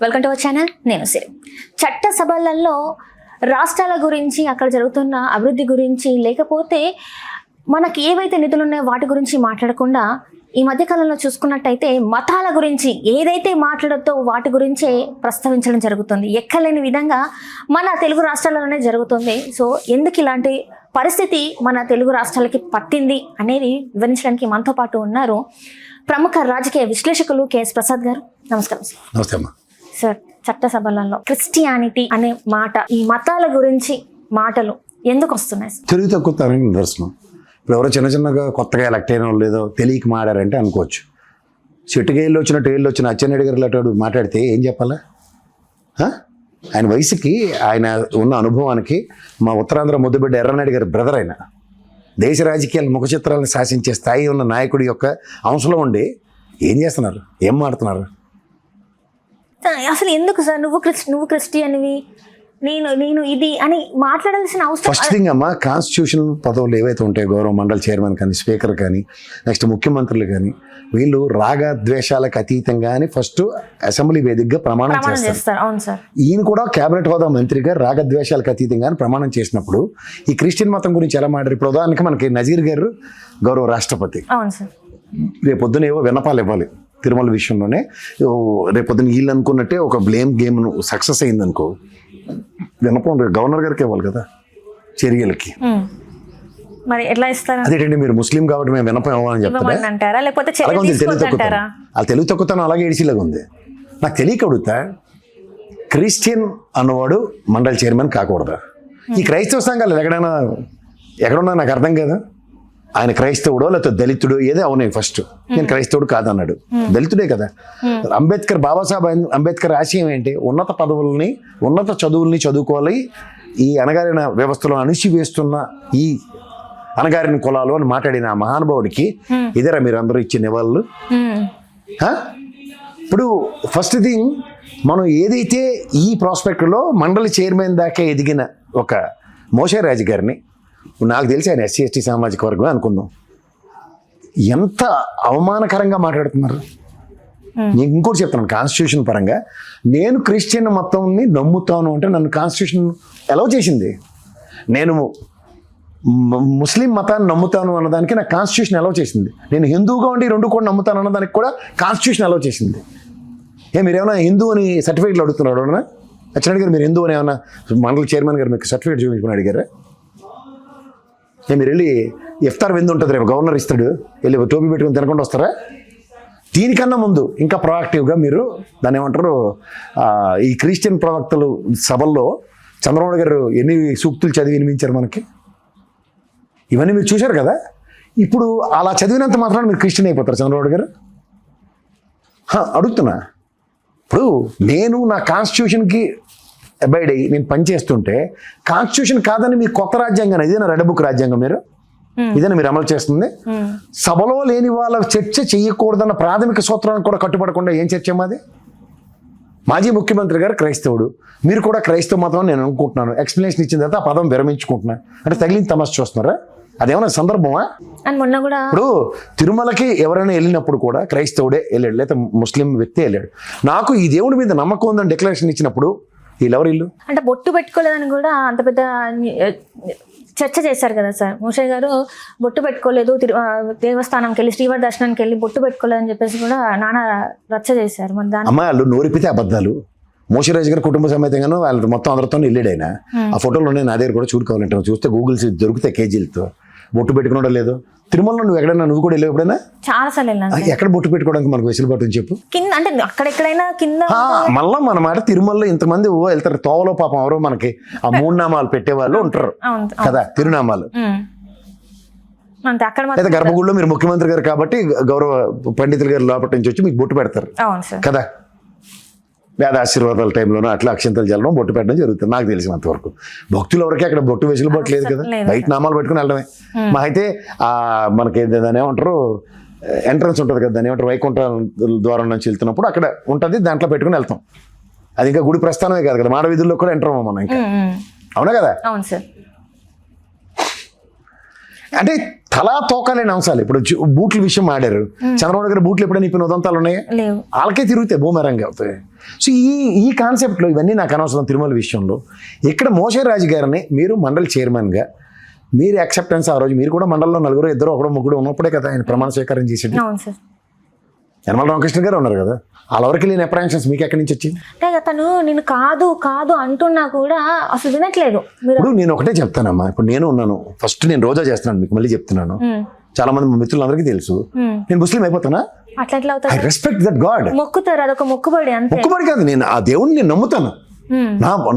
Welcome to our channel. నేను సిరి. చట్ట సభలలో రాష్ట్రాల గురించి, అక్కడ జరుగుతున్న అభివృద్ధి గురించి, లేకపోతే మనకి ఏవైతే నిధులు ఉన్నాయో వాటి గురించి మాట్లాడకుండా ఈ మధ్యకాలంలో చూసుకున్నట్టయితే మతాల గురించి ఏదైతే మాట్లాడతో వాటి గురించే ప్రస్తావించడం జరుగుతుంది. ఎక్కలేని విధంగా మన తెలుగు రాష్ట్రాలలోనే జరుగుతుంది. సో ఎందుకు ఇలాంటి పరిస్థితి మన తెలుగు రాష్ట్రాలకి పట్టింది అనేది వివరించడానికి మనతో పాటు ఉన్నారు ప్రముఖ రాజకీయ విశ్లేషకులు కెఎస్ ప్రసాద్ గారు. నమస్కారం సార్. నమస్తే అమ్మా. సార్, చట్టసభలలో క్రిస్టియానిటీ అనే మాట, ఈ మతాల గురించి మాటలు ఎందుకు వస్తున్నాయి సార్? తెలుగు తక్కువతానికి నిదర్శనం. ఇప్పుడు ఎవరో చిన్నగా కొత్తగా ఎలక్ట్ అయిన వాళ్ళు లేదో తెలియక మాడారంటే అనుకోవచ్చు. చెట్టుకేళ్ళు వచ్చినట్టు ఏళ్ళు వచ్చిన అచ్చెన్నాయుడు గారు లాంటి మాట్లాడితే ఏం చెప్పాలా? ఆయన వయసుకి, ఆయన ఉన్న అనుభవానికి, మా ఉత్తరాంధ్ర ముద్దుబిడ్డ ఎర్రనాయుడు గారి బ్రదర్ అయిన దేశ రాజకీయాల ముఖ చిత్రాలను శాసించే స్థాయి ఉన్న నాయకుడి యొక్క అంశంలో ఉండి ఏం చేస్తున్నారు, ఏం మాడుతున్నారు? అసలు ఎందుకు సార్ నువ్వు క్రిస్టియన్వి, నేను ఇది అని మాట్లాడాల్సిన అవసరం? ఫస్ట్ థింగ్ అమ్మా, కాన్స్టిట్యూషన్ పదవులు ఏవైతే ఉంటాయో, గౌరవ మండలి చైర్మన్ కానీ, స్పీకర్ కానీ, నెక్స్ట్ ముఖ్యమంత్రులు కానీ, వీళ్ళు రాగద్వేషాలకు అతీతంగా అని ఫస్ట్ అసెంబ్లీ వేదికగా ప్రమాణం చేస్తారు. అవును సార్. ఈయన కూడా కేబినెట్ హోదా మంత్రిగా రాగద్వేషాలకు అతీతంగా అని ప్రమాణం చేసినప్పుడు ఈ క్రిస్టియన్ మతం గురించి ఎలా మాట్లాడారు? ఇప్పుడు ఉదాహరణకి మనకి నజీర్ గారు గౌరవ రాష్ట్రపతి. అవును సార్. రేపొద్దున ఏవో విన్నపాలు ఇవ్వాలి తిరుమల విషయంలోనే. రేపొద్దున వీళ్ళు అనుకున్నట్టే ఒక బ్లేమ్ గేమ్ సక్సెస్ అయిందనుకో, వినపం గవర్నర్ గారికి ఇవ్వాలి కదా చర్యలకి. మరి ఎట్లా ఇస్తారు? అదేంటండి, మీరు ముస్లిం కాబట్టి మేము వినపం ఇవ్వాలని చెప్తారా? లేకపోతే తెలుగు తక్కువతనం అలాగే ఏడిచిలాగా ఉంది. నాకు తెలియక అడుగుతా, క్రిస్టియన్ అన్నవాడు మండలి చైర్మన్ కాకూడదా? ఈ క్రైస్తవ సంఘాలు ఎక్కడున్నా నాకు అర్థం కదా. ఆయన క్రైస్తవుడో లేకపోతే దళితుడో ఏదో అవునాయి. ఫస్ట్ నేను క్రైస్తవుడు కాదన్నాడు, దళితుడే కదా. అంబేద్కర్, బాబాసాహెబ్ అంబేద్కర్ ఆశయం ఏంటి? ఉన్నత పదవుల్ని, ఉన్నత చదువుల్ని చదువుకోవాలి, ఈ అణగారిన వ్యవస్థలో అణిచివేస్తున్న ఈ అణగారిన కులాలు అని మాట్లాడిన ఆ మహానుభావుడికి ఇదేరా మీరు అందరూ ఇచ్చే నివాళులు? ఇప్పుడు ఫస్ట్ థింగ్, మనం ఏదైతే ఈ ప్రాస్పెక్ట్లో మండలి చైర్మన్ దాకా ఎదిగిన ఒక మోషేరాజు గారిని, నాకు తెలిసి ఆయన ఎస్సీ ఎస్టీ సామాజిక వర్గం అనుకుందాం, ఎంత అవమానకరంగా మాట్లాడుతున్నారు. నేను ఇంకోటి చెప్తున్నాను, కాన్స్టిట్యూషన్ పరంగా నేను క్రిస్టియన్ మతంని నమ్ముతాను అంటే నన్ను కాన్స్టిట్యూషన్ అలౌ చేసింది. నేను ముస్లిం మతాన్ని నమ్ముతాను అన్నదానికి నాకు కాన్స్టిట్యూషన్ అలౌ చేసింది. నేను హిందూగా ఉండి రెండు కూడా నమ్ముతాను అన్నదానికి కూడా కాన్స్టిట్యూషన్ అలౌ చేసింది. మీరేమైనా హిందూ అని సర్టిఫికేట్లు అడుగుతున్నాడు అన్నా? అచ్చెన్నాయుడు గారు మీరు హిందూ అని ఏమన్నా మండలి చైర్మన్ గారు మీకు సర్టిఫికేట్ చూపించుకుని అడిగారా? మీరు వెళ్ళి ఇఫ్తార్ విందు ఉంటుంది, రేపు గవర్నర్ ఇస్తాడు, వెళ్ళి టోపీ పెట్టుకుని తినకుండా వస్తారా? దీనికన్నా ముందు ఇంకా ప్రొయాక్టివ్గా మీరు దాన్ని ఏమంటారు, ఈ క్రిస్టియన్ ప్రవక్తలు సభల్లో చంద్రబాబు గారు ఎన్ని సూక్తులు చదివి వినిపించారు మనకి, ఇవన్నీ మీరు చూశారు కదా. ఇప్పుడు అలా చదివినంత మాత్రాన మీరు క్రిస్టియన్ అయిపోతారు చంద్రబాబు గారు? అడుగుతున్నా. ఇప్పుడు నేను నా కాన్స్టిట్యూషన్కి అబైడ్ అయ్యి నేను పనిచేస్తుంటే కాన్స్టిట్యూషన్ కాదని మీ కొత్త రాజ్యాంగం, ఇదేనా రెడ్ బుక్ రాజ్యాంగం? ఇదేనా మీరు అమలు చేస్తుంది? సభలో లేని వాళ్ళ చర్చ చేయకూడదన్న ప్రాథమిక సూత్రాన్ని కూడా కట్టుబడకుండా ఏం చర్చ మాది? మాజీ ముఖ్యమంత్రి గారు క్రైస్తవుడు, మీరు కూడా క్రైస్తవ మతం నేను అనుకుంటున్నాను, ఎక్స్ప్లెనేషన్ ఇచ్చిన తర్వాత ఆ పదం విరమించుకుంటున్నా అంటే తగిలిన తమాషా చూస్తున్నారా? అదేమన్నా సందర్భమా? ఇప్పుడు తిరుమలకి ఎవరైనా వెళ్ళినప్పుడు కూడా క్రైస్తవుడే వెళ్ళాడు, లేదా ముస్లిం వ్యక్తి వెళ్ళాడు. నాకు ఈ దేవుడి మీద నమ్మకం ఉందని డిక్లరేషన్ ఇచ్చినప్పుడు వీళ్ళెవరు ఇల్లు అంటే బొట్టు పెట్టుకోలేదని కూడా అంత పెద్ద చర్చ చేశారు కదా సార్. మూషయ్య గారు బొట్టు పెట్టుకోలేదు, దేవస్థానంకి వెళ్ళి శ్రీవారి దర్శనానికి వెళ్ళి బొట్టు పెట్టుకోలేదని చెప్పేసి కూడా నానా రచ్చ చేశారు. మరి దాని అమ్మాయిలు నోరిపితే అబద్ధాలు. మోషరాజు గారు కుటుంబ సమేతంగాను వాళ్ళ మొత్తం అందరితో వెళ్ళాడైనా. ఆ ఫోటోలు ఉన్నాయి నా దగ్గర కూడా, చూడుకోవాలంటే చూస్తే గూగుల్స్ దొరుకుతాయి కేజీలతో. బొట్టు పెట్టుకున్నాడో లేదో? తిరుమలలో నువ్వు ఎక్కడైనా, నువ్వు కూడా వెళ్ళావు ఎప్పుడైనా? చాలా సార్లు వెళ్ళాను. ఎక్కడ బొట్టు పెట్టుకోవడానికి మనకు వెసులుబాటు అని చెప్పు. కింద అంటే అక్కడెక్కడైనా కింద. మళ్ళీ మన మాట తిరుమలలో ఇంతమంది వెళ్తారు, తోవలో పాపం ఎవరో మనకి ఆ 3 నామాలు పెట్టేవాళ్ళు ఉంటారు కదా, తిరునామాలు. లేదా గర్భగుడిలో మీరు ముఖ్యమంత్రి గారు కాబట్టి గౌరవ పండితులు గారు లోపల నుంచి వచ్చి మీకు బొట్టు పెడతారు కదా. వేద ఆశీర్వాదాల టైంలోనూ అట్లా అక్షంతలు చల్లడం, బొట్టు పెట్టడం జరుగుతుంది నాకు తెలిసినంత వరకు. భక్తులు ఎవరికి అక్కడ బొట్టు వెసులుబాటు లేదు కదా, బయట నామాలు పెట్టుకుని వెళ్ళడమే. మా అయితే మనకి దాని ఏమంటారు, ఎంట్రన్స్ ఉంటుంది కదా, దాని ఏమంటారు, వైకుంఠ ద్వారం నుంచి వెళ్తున్నప్పుడు అక్కడ ఉంటుంది, దాంట్లో పెట్టుకుని వెళ్తాం. అది ఇంకా గుడి ప్రస్థానమే కాదు కదా, మాడ వీధుల్లో కూడా ఎంటర్ అవ్వం మనం ఇంకా. అవునా కదా? అవును సార్. అంటే తలా తోకాలేని అంశాలు. ఇప్పుడు బూట్ల విషయం ఆడారు, చంద్రబాబు గారు బూట్లు ఎప్పుడైనా ఇప్పుడు ఉదంతాలు ఉన్నాయా? లేవు. వాళ్ళకే తిరుగుతాయి, భూమరంగా అవుతాయి. సో ఈ కాన్సెప్ట్లో ఇవన్నీ నాకు అనవసరం. తిరుమల విషయంలో ఇక్కడ మోషే రాజు గారిని మీరు మండలి చైర్మన్గా మీరు యాక్సెప్టెన్స్, ఆ రోజు మీరు కూడా మండలంలో నలుగురు ఇద్దరు ఒకడో ముగ్గురు ఉన్నప్పుడే కదా ఆయన ప్రమాణ స్వీకారం చేసేది. అవును సార్. యనమల రామకృష్ణ గారు ఉన్నారు కదా, వాళ్ళ వరకు లేని అప్రహెన్షన్స్ మీకు ఎక్కడి నుంచి వచ్చింది? అంటే తను నేను కాదు కాదు అంటున్నా కూడా అసలు వినట్లేదు. ఇప్పుడు నేను ఒకటే చెప్తానమ్మా, ఇప్పుడు నేను ఉన్నాను, ఫస్ట్ నేను రోజా చేస్తున్నాను, మీకు మళ్ళీ చెప్తున్నాను, చాలా మంది మా మిత్రులందరికీ తెలుసు, నేను ముస్లిం అయిపోతానా? అట్లా ఎట్లా ఐ అవుతారు? Respect that God. మొక్కుతారు, అదొక మొక్కుబడి అంతే. మొక్కుబడి కాదు, నేను ఆ దేవుడిని నేను నమ్ముతాను.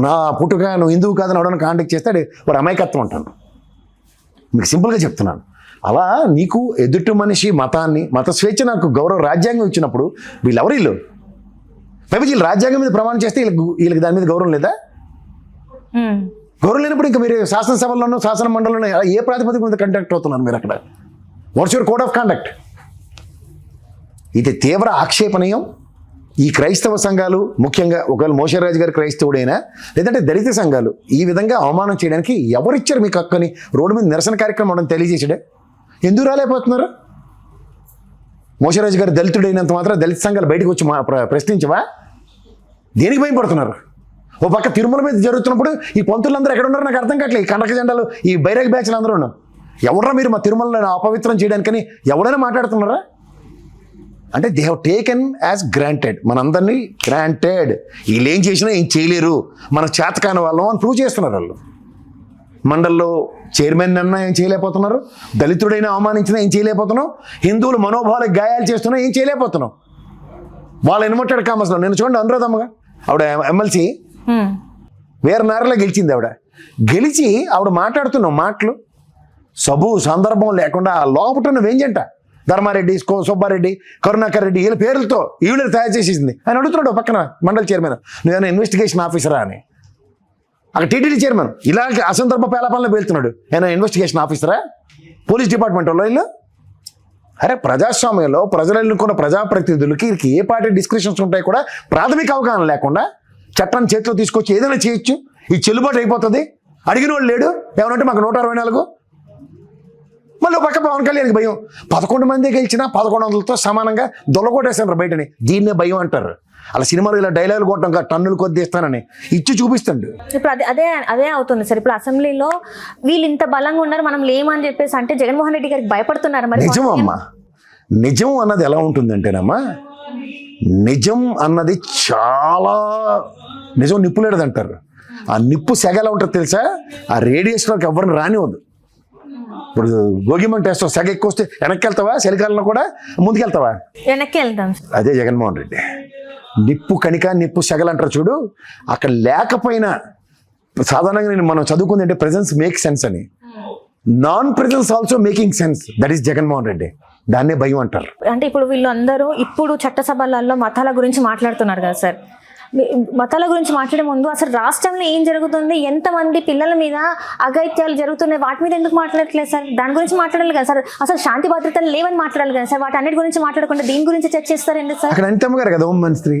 నా పుట్టుక నువ్వు హిందువు కాదని అవడానికి కాంటాక్ట్ చేస్తే వాడు అమాయకత్వం అంటాను. మీకు సింపుల్గా చెప్తున్నాను. అలా నీకు ఎదుటి మనిషి మతాన్ని, మత స్వేచ్ఛ, నాకు గౌరవ రాజ్యాంగం ఇచ్చినప్పుడు వీళ్ళెవరు వీళ్ళు వీళ్ళు రాజ్యాంగం మీద ప్రమాణం చేస్తే వీళ్ళకి దాని మీద గౌరవం లేదా? గౌరవం లేనప్పుడు ఇంకా మీరు శాసనసభల్లోనూ శాసన మండలిలోనూ ఏ ప్రాతిపదిక మీద కండక్ట్ అవుతున్నారు మీరు? అక్కడ what's your code of conduct? ఇది తీవ్ర ఆక్షేపణీయం. ఈ క్రైస్తవ సంఘాలు ముఖ్యంగా, ఒకవేళ మోషరాజు గారు క్రైస్తవుడైనా లేదంటే దళిత సంఘాలు ఈ విధంగా అవమానం చేయడానికి ఎవరిచ్చారు మీకు హక్కుని? రోడ్డు మీద నిరసన కార్యక్రమం అవడం తెలియజేసాడే, ఎందుకు రాలేకపోతున్నారు? మోషరాజు గారు దళితుడైనంత మాత్రం దళిత సంఘాలు బయటకు వచ్చి ప్రశ్నించవా? దేనికి భయపడుతున్నారు? ఓ పక్క తిరుమల మీద జరుగుతున్నప్పుడు ఈ పంతులందరూ ఎక్కడ ఉన్నారు నాకు అర్థం కావట్లేదు. ఈ కండక జెండాలు, ఈ బైరాగ్ బ్యాచ్లు అందరూ ఎవడరా మీరు మా తిరుమలను అపవిత్రం చేయడానికని ఎవడైనా మాట్లాడుతున్నారా? అంటే they have taken as granted, మనందరినీ గ్రాంటెడ్, వీళ్ళు ఏం చేసినా ఏం చేయలేరు, మన చేతకాని వాళ్ళం అని ప్రూవ్ చేస్తున్నారు. వాళ్ళు మండల్లో చైర్మన్ అన్నా ఏం చేయలేకపోతున్నారు, దళితుడైనా అవమానించినా ఏం చేయలేకపోతున్నాం, హిందువులు మనోభావాలకు గాయాలు చేస్తున్నా ఏం చేయలేకపోతున్నాం. వాళ్ళ ఇన్వర్టెడ్ కామర్స్లో నేను చూడండి, అనురాధమ్మగా ఆవిడ ఎమ్మెల్సీ వేరే నేరలో గెలిచింది. గెలిచి ఆవిడ మాట్లాడుతున్నాం మాటలు సబు సందర్భం లేకుండా లోపట వేంజంట ధర్మారెడ్డి, సుబ్బారెడ్డి, కరుణాకర్ రెడ్డి వీళ్ళ పేర్లతో ఈవిడ తయారు చేసేసింది. ఆయన అడుగుతున్నాడు పక్కన మండలి చైర్మన్, నువ్వేమైనా ఇన్వెస్టిగేషన్ ఆఫీసరా అని. అక్కడ టీటీడీ చైర్మన్ ఇలాంటి అసందర్భ పేలాపాలను వెళ్తున్నాడు, ఆయన ఇన్వెస్టిగేషన్ ఆఫీసరా? పోలీస్ డిపార్ట్మెంట్ వాళ్ళు వీళ్ళు? అరే ప్రజాస్వామ్యంలో ప్రజలు ఎన్నుకున్న ప్రజాప్రతినిధులకి ఏ పార్టీ డిస్క్రిప్షన్స్ ఉంటాయి కూడా ప్రాథమిక అవగాహన లేకుండా చట్టాన్ని చేతిలో తీసుకొచ్చి ఏదైనా చేయొచ్చు. ఈ చెల్లుబాటు అయిపోతుంది. అడిగిన వాళ్ళు లేడు, ఏమనంటే మాకు 164. మళ్ళీ పక్క పవన్ కళ్యాణ్కి భయం. 11 మంది గెలిచినా 1100తో సమానంగా దొల్లగొట్టేశారు బయటని. దీన్నే భయం అంటారు. అలా సినిమాలు ఇలా డైలాగులు కొట్టడం టన్నులు కొద్ది ఇస్తానని ఇచ్చి చూపిస్తాడు. ఇప్పుడు అదే అవుతుంది సార్. ఇప్పుడు అసెంబ్లీలో వీళ్ళు ఇంత బలంగా ఉన్నారు, మనం లేమని చెప్పేసి అంటే జగన్మోహన్ రెడ్డి గారికి భయపడుతున్నారు. మరి నిజం అమ్మా, నిజం అన్నది ఎలా ఉంటుందంటేనమ్మా, నిజం అన్నది చాలా నిజం నిప్పులేడది అంటారు. ఆ నిప్పు సెగ ఎలా ఉంటుంది తెలుసా? ఆ రేడియేషన్లోకి ఎవరిని రానివ్వదు. ఇప్పుడు గోగిమంట వేస్తావు, సెగ ఎక్కువ వస్తే వెనక్కి వెళ్తావా? చలికాలంలో కూడా ముందుకెళ్తావా? వెనక్కి వెళ్తాం. అదే జగన్మోహన్ రెడ్డి. నిప్పు కణిక, నిప్పు సెగలు అంటారు చూడు, అక్కడ లేకపోయినా సాధారణంగా మనం చదువుకుంది అంటే ప్రెజెన్స్ మేక్ సెన్స్ అని. Non presence also making sense, that is Jaganmohan Reddy. దాన్నే భయం అంటారు. అంటే ఇప్పుడు వీళ్ళందరూ ఇప్పుడు చట్టసభలలో మతాల గురించి మాట్లాడుతున్నారు కదా సార్. మతాల గురించి మాట్లాడే ముందు అసలు రాష్ట్రంలో ఏం జరుగుతుంది, ఎంతమంది పిల్లల మీద అఘాయిత్యాలు జరుగుతున్నాయి, వాటి మీద ఎందుకు మాట్లాడట్లేదు సార్? దాని గురించి మాట్లాడాలి కదా సార్. అసలు శాంతి భద్రతలు లేవని మాట్లాడాలి కదా సార్. వాటి అన్నిటి గురించి మాట్లాడకుండా దీని గురించి చర్చిస్తారు ఎందుకు సార్? అక్కడ అనితమ్మ గారు కదా హోం మంత్రి,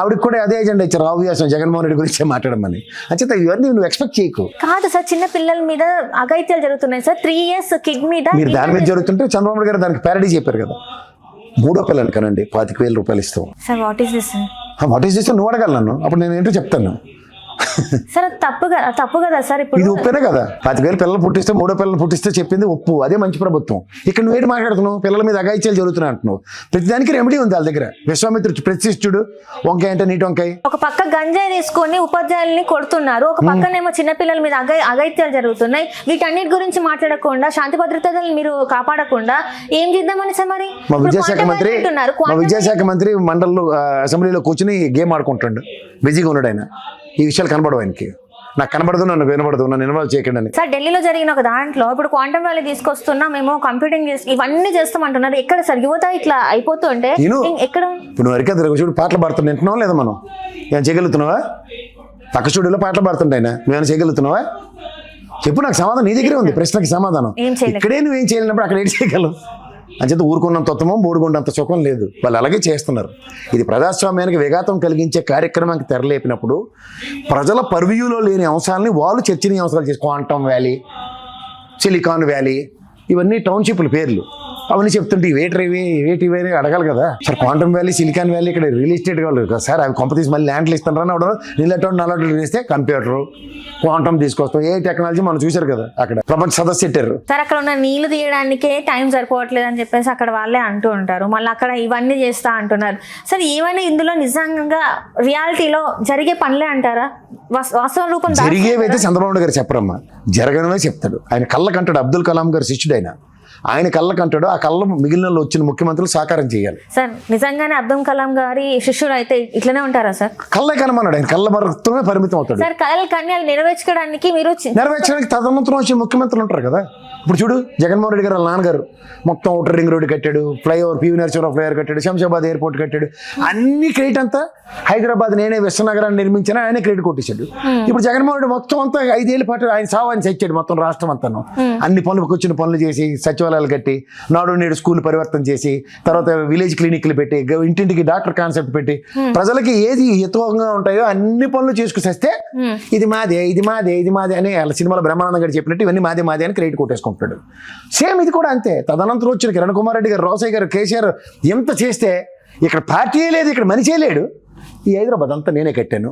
ఆవిడకి కూడా అదే ఎజెండా ఇచ్చారు, ఆబ్వియస్గా జగన్మోహన్ రెడ్డి గురించి మాట్లాడమని. అంచేత ఇవన్నీ నువ్వు ఎక్స్పెక్ట్ చేయకు. కాదు సార్, చిన్న పిల్లల మీద అఘాయిత్యాలు జరుగుతున్నాయి సార్. 3 years కిడ్ మీద మీరు దాని మీద జరుగుతుంటే చంద్రబాబు గారు దానికి ప్యారడీ చెప్పారు కదా, 3వ పిల్లలు కనండి 25,000 రూపాయలు ఇస్తాం సార్. What is this? నువ్వు అడగాలి నన్ను, అప్పుడు నేను ఏంటో చెప్తాను. సార్ తప్పు కదా సార్. ఇప్పుడు ఇది ఒప్పేనే కదా, 10,000 పిల్లలు పుట్టిస్తే 3వ పిల్లలు పుట్టిస్తే చెప్పింది ఒప్పు, అదే మంచి ప్రభుత్వం. ఇక్కడ నువ్వేంటి మాట్లాడుతున్నావు? పిల్లల మీద అఘాయిత్యాలు జరుగుతున్నాయి అంటున్నావు. ప్రతిదానికి రెమెడీ ఉంది వాళ్ళ దగ్గర. విశ్వామిత్రుడు ప్రతిష్ఠుడు, వంకాయ అంటే నీటి వంకాయ. ఒక పక్క గంజాయి తీసుకొని ఉపాధ్యాయుల్ని కొడుతున్నారు, ఒక పక్కనేమో చిన్నపిల్లల మీద అఘాయిత్యాలు జరుగుతున్నాయి. వీటన్నిటి గురించి మాట్లాడకుండా, శాంతి భద్రతలను మీరు కాపాడకుండా ఏం చేద్దామని సార్? మరి మా విద్యాశాఖ మంత్రి మండలిలో అసెంబ్లీలో కూర్చుని గేమ్ ఆడుకుంటాడు, బిజీగా ఉన్నాడు ఆయన. ఈ విషయాలు కనబడవు ఆయనకి. నాకు కనబడదు, నన్ను వినబడదు, నన్ను ఇన్వాల్వ్ చేయకండి అని. సార్ ఢిల్లీలో జరిగిన ఒక దాంట్లో ఇప్పుడు క్వాంటమ్ వ్యాలీ తీసుకొస్తున్నా, మేము కంప్యూటింగ్ ఇవన్నీ చేస్తామంటున్నారు. ఎక్కడ సార్ యువత ఇట్లా అయిపోతుంటే ఎక్కడ? ఇప్పుడు నువ్వు అరికా చూడు, పాటలు పాడుతుంటే వింటున్నావా లేదా? మనం ఏమైనా చేయగలుగుతున్నావా? పక్క స్టూడియోలో పాటలు పాడుతుంటే ఆయన నువ్వేమైనా చేయగలుగుతున్నావా? చెప్పు, నాకు సమాధానం నీ దగ్గరే ఉంది. ప్రశ్నకి సమాధానం ఇక్కడే నువ్వేం చేయలేనప్పుడు అక్కడ ఏం చేయగలవు? అంచేత ఊరుకున్నంత ఉత్తమం, బోడుకున్నంత సుఖం లేదు. వాళ్ళు అలాగే చేస్తున్నారు. ఇది ప్రజాస్వామ్యానికి విఘాతం కలిగించే కార్యక్రమానికి తెరలేపినప్పుడు ప్రజల పర్వ్యూలో లేని అంశాలని వాళ్ళు చర్చనీయాంశాలు చేసి, క్వాంటమ్ వ్యాలీ, సిలికాన్ వ్యాలీ, ఇవన్నీ టౌన్షిప్ల పేర్లు. అవన్నీ చెప్తుంటే ఇవేటివి అని అడగాలి కదా. Sir quantum valley, silicon valley ఇక్కడ రియల్ ఎస్టేట్ వాళ్ళు కదా సార్, అవి కొంపతీసి మళ్ళీ ల్యాండ్లు ఇస్తారని అవడం నీళ్ళటోడు నల్లటోడు వేస్తే కంప్యూటరు క్వాంటమ్ తీసుకొస్తాం. ఏ టెక్నాలజీ మనం చూశారు కదా అక్కడ ప్రపంచ సదస్సు పెట్టారు సార్. అక్కడ ఉన్న నీళ్లు తీయడానికే టైం సరిపోవట్లేదు అని చెప్పేసి అక్కడ వాళ్ళే అంటూ ఉంటారు. మళ్ళీ అక్కడ ఇవన్నీ చేస్తా అంటున్నారు. సార్ ఏమైనా ఇందులో నిజంగా రియాలిటీలో జరిగే పనులే అంటారా? వాస్తవ రూపం జరిగేవైతే చంద్రబాబు నాయుడు గారు చెప్పరమ్మా, జరగడమే చెప్తాడు. ఆయన కళ్ళ కంటాడు. అబ్దుల్ కలాం గారు శిష్యుడు ఆయన కళ్ళ కంటాడు. ఆ కళ్ళ మిగిలిన వచ్చిన ముఖ్యమంత్రులు సాకారం చేయాలి. సార్ నిజంగానే అబ్దుల్ కలాం గారి శిష్యుడు అయితే ఇట్లనే ఉంటారా సార్? కళ్ళే కనమన్నాడు. ఆయన కళ్ళ మరతమే పరిమితం అవుతాడు. సార్ కళలు కానీ అవి నెరవేర్చడానికి నెరవేర్చడానికి తదనంతరం వచ్చిన ముఖ్యమంత్రులు ఉంటారు కదా. ఇప్పుడు చూడు, జగన్మోహన్ రెడ్డి గారు వాళ్ళ నాన్నగారు మొత్తం ఔటర్ రింగ్ రోడ్డు కట్టాడు, ఫ్లైఓవర్ పివి నరసింహరావు ఫ్లైఓవర్ కట్టాడు, శంషాబాద్ ఎయిర్పోర్ట్ కట్టాడు. అన్ని క్రెడిట్ అంతా హైదరాబాద్ నేనే విశ్వనగరాన్ని నిర్మించిన ఆయనే క్రెడిట్ కొట్టించాడు. ఇప్పుడు జగన్మోహన్ రెడ్డి మొత్తం అంతా 5 ఏళ్ళ పాటు ఆయన సావాన్ని తెచ్చాడు మొత్తం రాష్ట్రం అంతాను. అన్ని పనులకు వచ్చిన పనులు చేసి, సచివాలయాలు కట్టి, నాడు నేడు స్కూల్ పరివర్తన చేసి, తర్వాత విలేజ్ క్లినిక్లు పెట్టి, ఇంటింటికి డాక్టర్ కాన్సెప్ట్ పెట్టి, ప్రజలకి ఏది హితవంగా ఉంటాయో అన్ని పనులు చేసుకొస్తే ఇది మాదే ఇది మాదే ఇది మాదే అని వాళ్ళ సినిమాలో బ్రహ్మానందం గారు చెప్పినట్టు ఇవన్నీ మాదే మాదే అని క్రెడిట్ కొట్టేసుకుంటాడు. సేమ్ ఇది కూడా అంతే. తదనంతరం వచ్చిన కిరణ్ కుమార్ రెడ్డి గారు, రోసయ్య గారు, కేసీఆర్ ఎంత చేస్తే ఇక్కడ పార్టీయే లేదు, ఇక్కడ మనిషే లేడు. ఈ హైదరాబాద్ అంతా నేనే కట్టాను.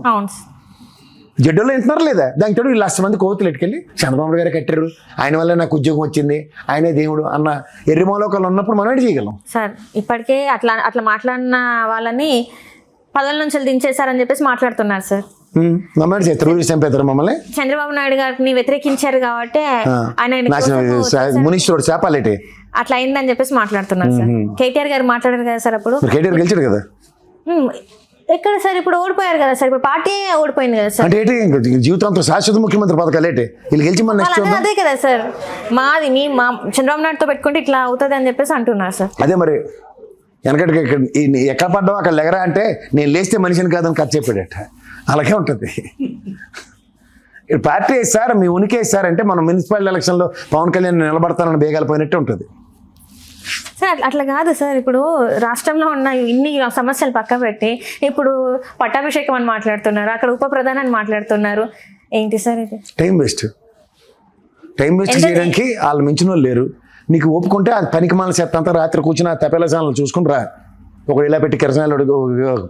జడ్డోలో వింటున్నారు లేదా? దానికి తోడు 1,00,000 మంది కోతులు ఎట్టుకెళ్ళి చంద్రబాబు గారు కట్టారు, ఆయన వల్ల నాకు ఉద్యోగం వచ్చింది, ఆయనే దేవుడు అన్న ఎర్రిమోలోకాలు ఉన్నప్పుడు మనం ఏంటి చేయగలం? సార్ ఇప్పటికే అట్లా మాట్లాడిన వాళ్ళని పదవుల నుంచి దించేశారని చెప్పేసి మాట్లాడుతున్నారు సార్. మమ్మల్ని టెర్రరిస్ట్ చంపేస్తారు మమ్మల్ని. చంద్రబాబు నాయుడు గారిని వ్యతిరేకించారు కాబట్టి ఆయన మునీశ్వరుడు చేపాలేటి అట్లా అయిందని చెప్పేసి మాట్లాడుతున్నారు సార్. కేటీఆర్ గారు మాట్లాడారు కదా సార్ అప్పుడు. కేటీఆర్ గెలిచాడు కదా. ఎక్కడ సార్ ఇప్పుడు ఓడిపోయారు కదా సార్, ఇప్పుడు పార్టీ ఓడిపోయింది కదా సార్. అంటే జీవితంతో శాశ్వత ముఖ్యమంత్రి పథకాలు ఏంటి వీళ్ళు గెలిచి మన అదే కదా సార్. మా చంద్రబాబు నాయుడుతో పెట్టుకుంటే ఇట్లా అవుతుంది అని చెప్పేసి అంటున్నారు సార్. అదే మరి వెనకటికి ఎక్కడ పడ్డావు అక్కడ లెగరా అంటే నేను లేస్తే మనిషిని కాదని ఖర్చు చెప్పాడట. అలాగే ఉంటుంది. పార్టీ సార్ మీ ఉనికి సార్ అంటే మనం మున్సిపాలిటీ ఎలక్షన్లో పవన్ కళ్యాణ్ నిలబడతానని బేగాలు పోయినట్టే ఉంటుంది సార్. అట్లా కాదు సార్. ఇప్పుడు రాష్ట్రంలో ఉన్న ఇన్ని సమస్యలు పక్క పెట్టి ఇప్పుడు పట్టాభిషేకం అని మాట్లాడుతున్నారు, అక్కడ ఉప ప్రధాని అని మాట్లాడుతున్నారు. ఏంటి సార్ ఇది? టైం వేస్ట్ చేయడానికి వాళ్ళు మించిన వాళ్ళు లేరు. నీకు ఒప్పుకుంటే అది పనికి మాల చెత్త అంతా రాత్రి కూర్చుని ఆ తపేల ఛానల్ చూసుకుని రా. ఒకడు ఇలా పెట్టి కిరసనాలు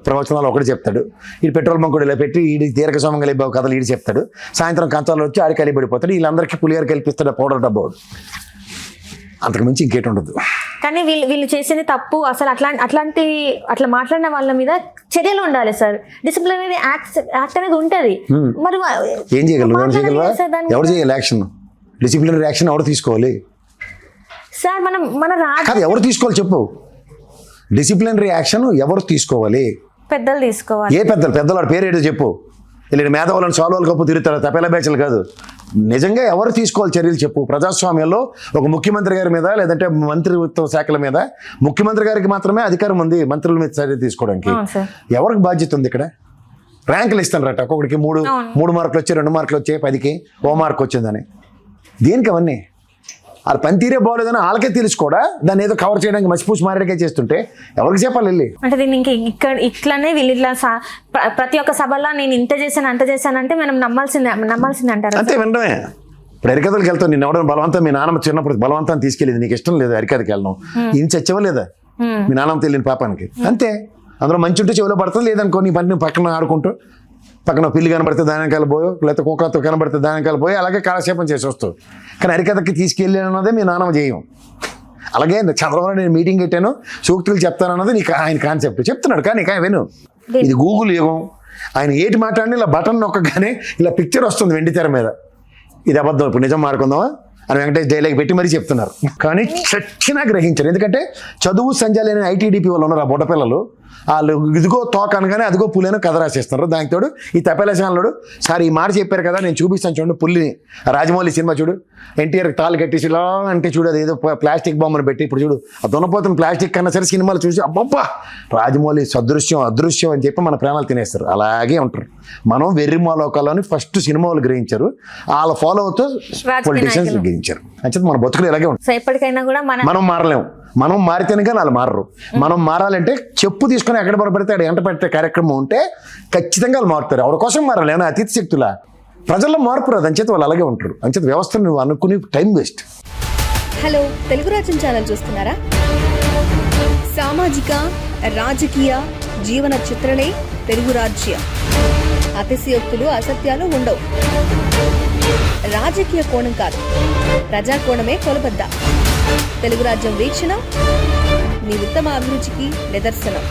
ప్రవచనాలు ఒకటి చెప్తాడు, ఈ పెట్రోల్ బంక్ ఇలా పెట్టి ఈ దీర్ఘ సోమంగలి కథలు ఈడు చెప్తాడు, సాయంత్రం కంచాలు వచ్చి ఆడి కలిపడిపోతాడు, వీళ్ళందరికీ పులిహార కల్పిస్తాడు పౌడర్ డబ్బాడు. అంతకు మించి ఇంకేటి ఉండదు. కానీ వీళ్ళు చేసింది తప్పు. అసలు అట్లా మాట్లాడిన వాళ్ళ మీద చర్యలు ఉండాలి సార్. డిసిప్లినరీ యాక్ట్ అనేది ఉంటుంది. మరి ఏం చేయగలరు? ఎవరు చేయాలి యాక్షన్? డిసిప్లినరీ యాక్షన్ ఎవరు తీసుకోవాలి సార్? మన కాదు, ఎవరు తీసుకోవాలి చెప్పు. డిసిప్లినరీ యాక్షన్ ఎవరు తీసుకోవాలి? పెద్దలు తీసుకోవాలి. ఏ పెద్దలు వాడి పేరు ఏదో చెప్పు. ఇలా మేధావులను సాల్వాలు కప్పు తిరుగుతాడు, తపేలా బ్యాచ్లు కాదు. నిజంగా ఎవరు తీసుకోవాలి చర్యలు చెప్పు. ప్రజాస్వామ్యంలో ఒక ముఖ్యమంత్రి గారి మీద లేదంటే మంత్రిత్వ శాఖల మీద ముఖ్యమంత్రి గారికి మాత్రమే అధికారం ఉంది మంత్రుల మీద చర్య తీసుకోవడానికి. ఎవరికి బాధ్యత ఉంది ఇక్కడ? ర్యాంకులు ఇస్తాను రట, ఒక్కొక్కడికి 3 మార్కులు వచ్చాయి, 2 మార్కులు వచ్చాయి, 10కి 1 మార్క్ వచ్చిందని. దేనికి అవన్నీ? వాళ్ళ పనితీరే బాగోలేదని వాళ్ళకే తెలుసుకోడా దాన్ని ఏదో కవర్ చేయడానికి మసిపూసి మారేడికే చేస్తుంటే ఎవరికి చెప్పాలి వెళ్ళి? అంటే దీన్ని ఇట్లానే వీళ్ళు ఇట్లా ప్రతి ఒక్క సభలో నేను ఇంత చేశాను అంత చేశానంటే మనం నమ్మాల్సిందే అంటారు. అంతే, వినడమే. ఇప్పుడు అరికథలకు వెళ్తావు, నేను ఎవడని బలవంతం మీ నాన్నమ్మ చిన్నప్పుడు బలవంతాన్ని తీసుకెళ్ళింది, నీకు ఇష్టం లేదు అరికథకి వెళ్ళడం, ఈయన చచ్చవా లేదా మీ నాన్నమ్మ తెలియని పాపానికి? అంతే. అందులో మంచి ఉంటే చెవిలో పడుతుంది, లేదనుకో నీ పని పక్కన ఆడుకుంటూ పక్కన పిల్లి కనబడితే దాని వెనకాల పోయో లేకపోతే కుక్కతో కనబడితే దాని వెనకాల పోయి అలాగే కాలక్షేపం చేసి వస్తావు. కానీ అరికథకి తీసుకెళ్ళి అన్నదే మీ నాన్నమ్మ చేయం. అలాగే చంద్రబాబు నేను మీటింగ్ పెట్టాను, సూక్తులు చెప్తానన్నది నీకు ఆయన కాన్సెప్ట్ చెప్తున్నాడు. కానీ విను, ఇది గూగుల్ యుగం. ఆయన ఏటి మాట్లాడినా ఇలా బటన్ నొక్కగానే ఇలా పిక్చర్ వస్తుంది వెండి తెర మీద. ఇది అబద్ధం, ఇప్పుడు నిజం మాడుకుందామా అని వెంకటేష్ డైలాగ్ పెట్టి మరీ చెప్తున్నారు. కానీ చచ్చినా గ్రహించారు. ఎందుకంటే చదువు సంజయ్ లేని ఐటీడీపీ వాళ్ళు ఉన్నారు, ఆ బుడ్డ పిల్లలు. వాళ్ళు ఇదిగో తోక అనగానే అదిగో పులిని కథ రాసేస్తున్నారు. దానికి తోడు ఈ తపేల ఛానలుడు సార్ ఈ మాట చెప్పారు కదా నేను చూపిస్తాను చూడండి పుల్లిని. రాజమౌళి సినిమా చూడు, ఎన్టీఆర్ తాళ్ళు కట్టేసి ఇలా అంటే చూడు అది ఏదో ప్లాస్టిక్ బొమ్మను పెట్టి ఇప్పుడు చూడు ఆ దున్నపోతున్న ప్లాస్టిక్ కన్నా సరే సినిమాలు చూసి అబ్బబ్బా రాజమౌళి సదృశ్యం అదృశ్యం అని చెప్పి మన ప్రాణాలు తినేస్తారు. అలాగే ఉంటారు. మనం వెర్రిమాలోకాలని ఫస్ట్ సినిమాలు గ్రహించారు, వాళ్ళ ఫాలో అవుతూ పొలిటీషియన్స్ గ్రహించారు. అంటే మన బతుకులు ఇలాగే ఉంటాయి. ఎప్పటికైనా కూడా మనం మారలేము. మనం మారితేనే కానీ వాళ్ళు మారరు. మనం మారాలంటే చెప్పు తీసుకొని ఎక్కడ పడబడితే అక్కడ ఎంట పెట్టే కార్యక్రమం ఉంటే ఖచ్చితంగా వాళ్ళు మారుతారు. ఎవరి కోసం మారాలి అని అతిథి శక్తుల ప్రజల్లో మార్పు రాదు. అంచేత వాళ్ళు అలాగే ఉంటారు. అంచేత వ్యవస్థను నువ్వు అనుకుని టైం వేస్ట్. హలో, తెలుగు రాజ్యం ఛానల్ చూస్తున్నారా? సామాజిక, రాజకీయ, జీవన చిత్రణే తెలుగు రాజ్యం. అతిశయోక్తులు, అసత్యాలు ఉండవు. రాజకీయ కోణం కాదు, ప్రజా కోణమే కొలబద్ద. తెలుగు రాజ్యం వీక్షణ మీ ఉత్తమ అభిరుచికి నిదర్శనం.